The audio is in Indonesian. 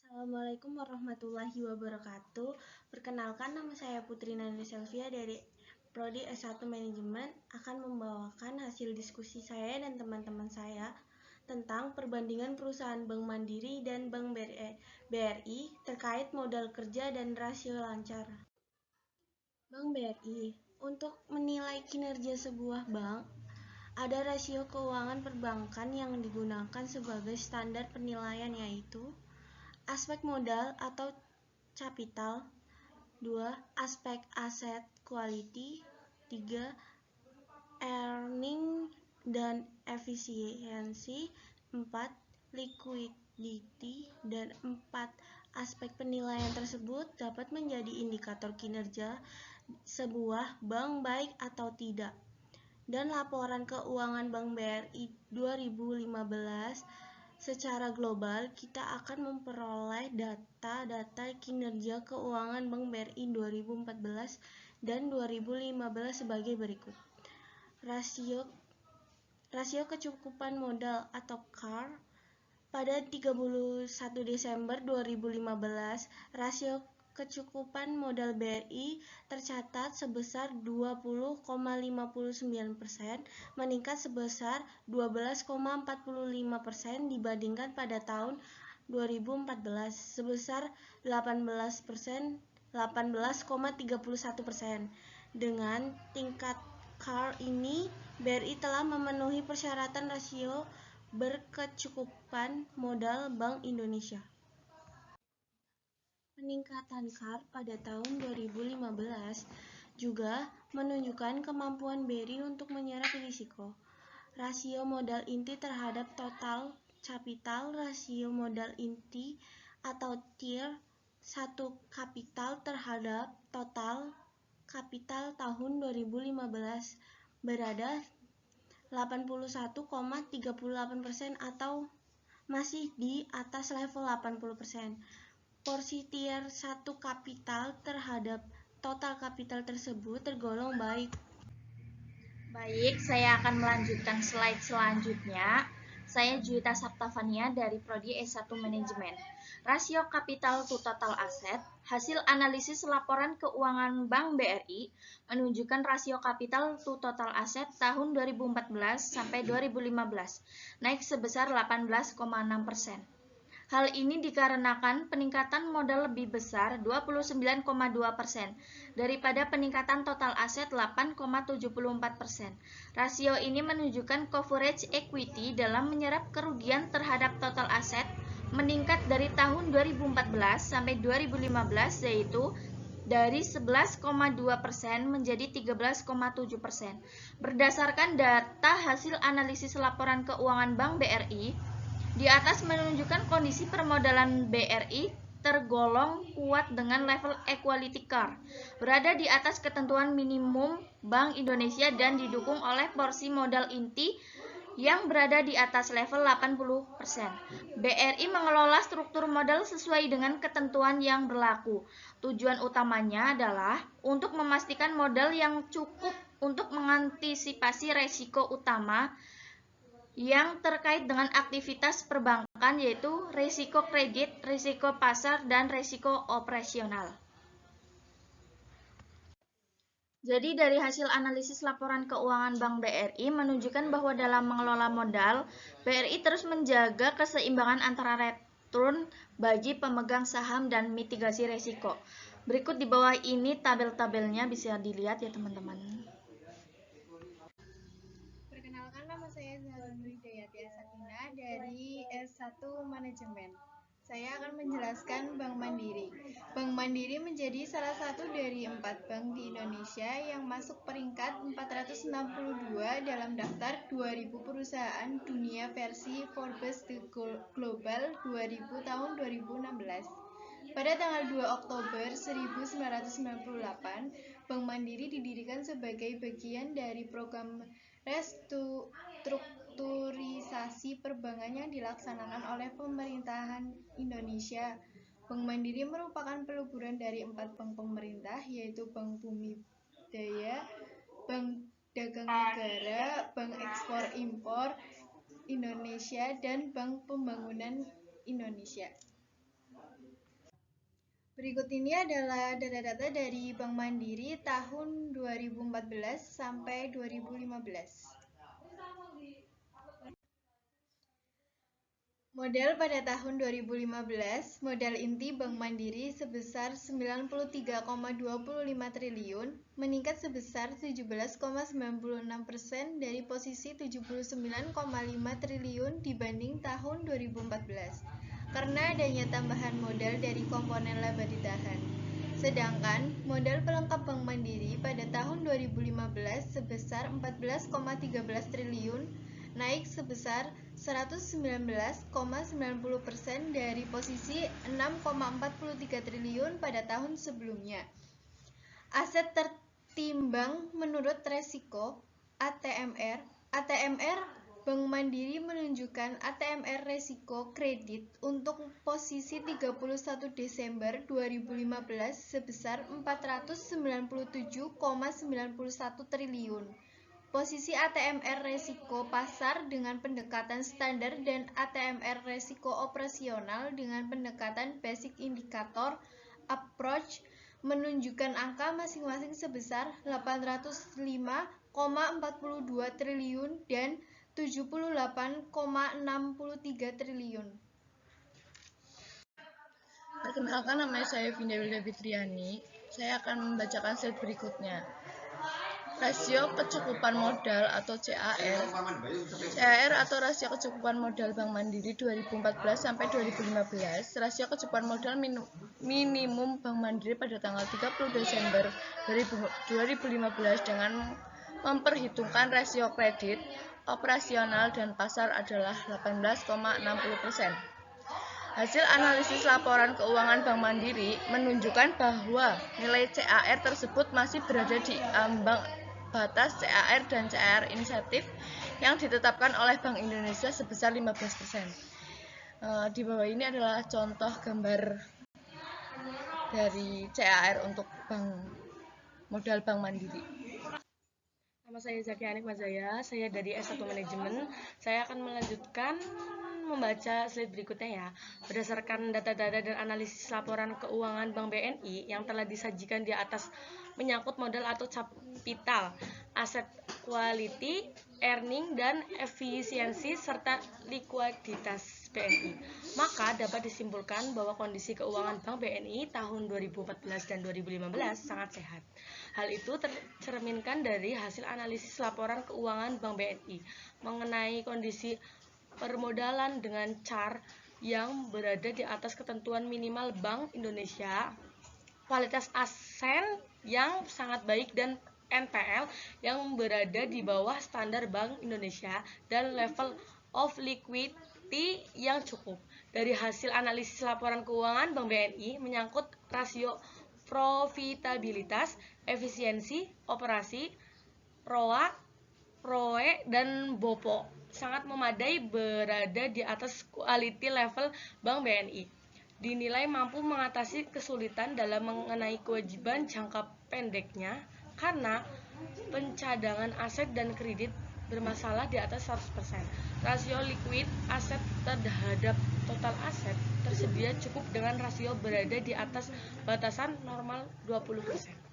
Assalamualaikum warahmatullahi wabarakatuh. Perkenalkan, nama saya Putri Nandri Selvia dari Prodi S1 Manajemen akan membawakan hasil diskusi saya dan teman-teman saya tentang perbandingan perusahaan Bank Mandiri dan Bank BRI terkait modal kerja dan rasio lancar. Bank BRI, untuk menilai kinerja sebuah bank, ada rasio keuangan perbankan yang digunakan sebagai standar penilaian, yaitu aspek modal atau capital, 2. Aspek aset quality, 3. Earning dan efisiensi, 4. Liquidity, dan 4. Aspek penilaian tersebut dapat menjadi indikator kinerja sebuah bank baik atau tidak. Dan laporan keuangan Bank BRI 2015 secara global, kita akan memperoleh data-data kinerja keuangan Bank BRI 2014 dan 2015 sebagai berikut. Rasio kecukupan modal atau CAR pada 31 Desember 2015, rasio kecukupan modal BRI tercatat sebesar 20,59%, meningkat sebesar 12,45% dibandingkan pada tahun 2014 sebesar 18,31%. Dengan tingkat CAR ini, BRI telah memenuhi persyaratan rasio berkecukupan modal Bank Indonesia. Peningkatan CAR pada tahun 2015 juga menunjukkan kemampuan BRI untuk menyerap risiko. Rasio modal inti terhadap total capital, rasio modal inti atau Tier 1 kapital terhadap total kapital tahun 2015 berada 81,38% atau masih di atas level 80%. Porsi Tier 1 kapital terhadap total kapital tersebut tergolong baik. Baik, saya akan melanjutkan slide selanjutnya. Saya Juwita Saptavania dari Prodi S1 Manajemen. Rasio kapital to total aset, hasil analisis laporan keuangan Bank BRI menunjukkan rasio kapital to total aset tahun 2014 sampai 2015 naik sebesar 18,6%. Hal ini dikarenakan peningkatan modal lebih besar 29,2% daripada peningkatan total aset 8,74%. Rasio ini menunjukkan coverage equity dalam menyerap kerugian terhadap total aset meningkat dari tahun 2014 sampai 2015, yaitu dari 11,2% menjadi 13,7%. Berdasarkan data hasil analisis laporan keuangan Bank BRI, di atas menunjukkan kondisi permodalan BRI tergolong kuat dengan level equality CAR, berada di atas ketentuan minimum Bank Indonesia dan didukung oleh porsi modal inti yang berada di atas level 80%. BRI mengelola struktur modal sesuai dengan ketentuan yang berlaku. Tujuan utamanya adalah untuk memastikan modal yang cukup untuk mengantisipasi resiko utama yang terkait dengan aktivitas perbankan, yaitu risiko kredit, risiko pasar, dan risiko operasional. Jadi dari hasil analisis laporan keuangan Bank BRI menunjukkan bahwa dalam mengelola modal, BRI terus menjaga keseimbangan antara return bagi pemegang saham dan mitigasi risiko. Berikut di bawah ini tabel-tabelnya, bisa dilihat ya teman-teman. Perkenalkan, nama saya Zalun Hidayati Sakina dari S1 Manajemen. Saya akan menjelaskan Bank Mandiri. Bank Mandiri menjadi salah satu dari 4 bank di Indonesia yang masuk peringkat 462 dalam daftar 2000 perusahaan dunia versi Forbes The Global 2000 tahun 2016. Pada tanggal 2 Oktober 1998, Bank Mandiri didirikan sebagai bagian dari program restrukturisasi perbankan yang dilaksanakan oleh pemerintahan Indonesia. Bank Mandiri merupakan peluburan dari 4 bank pemerintah, yaitu Bank Bumi Daya, Bank Dagang Negara, Bank Ekspor Impor Indonesia, dan Bank Pembangunan Indonesia. Berikut ini adalah data-data dari Bank Mandiri tahun 2014 sampai 2015. Modal pada tahun 2015, modal inti Bank Mandiri sebesar 93,25 triliun, meningkat sebesar 17,96% dari posisi 79,5 triliun dibanding tahun 2014, karena adanya tambahan modal dari komponen laba ditahan. Sedangkan modal pelengkap Bank Mandiri pada tahun 2015 sebesar 14,13 triliun, naik sebesar 119,90% dari posisi 6,43 triliun pada tahun sebelumnya. Aset tertimbang menurut resiko ATMR. Bank Mandiri menunjukkan ATMR resiko kredit untuk posisi 31 Desember 2015 sebesar 497,91 triliun. Posisi ATMR resiko pasar dengan pendekatan standar dan ATMR resiko operasional dengan pendekatan basic indicator approach menunjukkan angka masing-masing sebesar 805,42 triliun dan 78,63 triliun. Perkenalkan, nama saya Vinda Wilda Fitriani. Saya akan membacakan slide berikutnya. Rasio kecukupan modal atau CAR. CAR atau rasio kecukupan modal Bank Mandiri 2014 sampai 2015. Rasio kecukupan modal minimum Bank Mandiri pada tanggal 30 Desember 2015 dengan memperhitungkan rasio kredit, operasional dan pasar adalah 18,60%. Hasil analisis laporan keuangan Bank Mandiri menunjukkan bahwa nilai CAR tersebut masih berada di ambang batas CAR dan CAR insentif yang ditetapkan oleh Bank Indonesia sebesar 15%. Di bawah ini adalah contoh gambar dari CAR untuk modal Bank Mandiri. Nama saya Zaki Anik Mazaya, saya dari S1 Manajemen. Saya akan melanjutkan membaca slide berikutnya ya. Berdasarkan data-data dan analisis laporan keuangan Bank BNI yang telah disajikan di atas menyangkut modal atau capital, aset quality, earning, dan efisiensi, serta likuiditas BNI. Maka dapat disimpulkan bahwa kondisi keuangan Bank BNI tahun 2014 dan 2015 sangat sehat. Hal itu tercerminkan dari hasil analisis laporan keuangan Bank BNI mengenai kondisi permodalan dengan CAR yang berada di atas ketentuan minimal Bank Indonesia, kualitas aset yang sangat baik dan NPL yang berada di bawah standar Bank Indonesia, dan level of liquidity yang cukup. Dari hasil analisis laporan keuangan Bank BNI menyangkut rasio profitabilitas, efisiensi operasi, ROA, ROE, dan BOPO sangat memadai, berada di atas quality level Bank BNI. Dinilai mampu mengatasi kesulitan dalam mengenai kewajiban jangka pendeknya karena pencadangan aset dan kredit bermasalah di atas 100%. Rasio liquid aset terhadap total aset tersedia cukup dengan rasio berada di atas batasan normal 20%.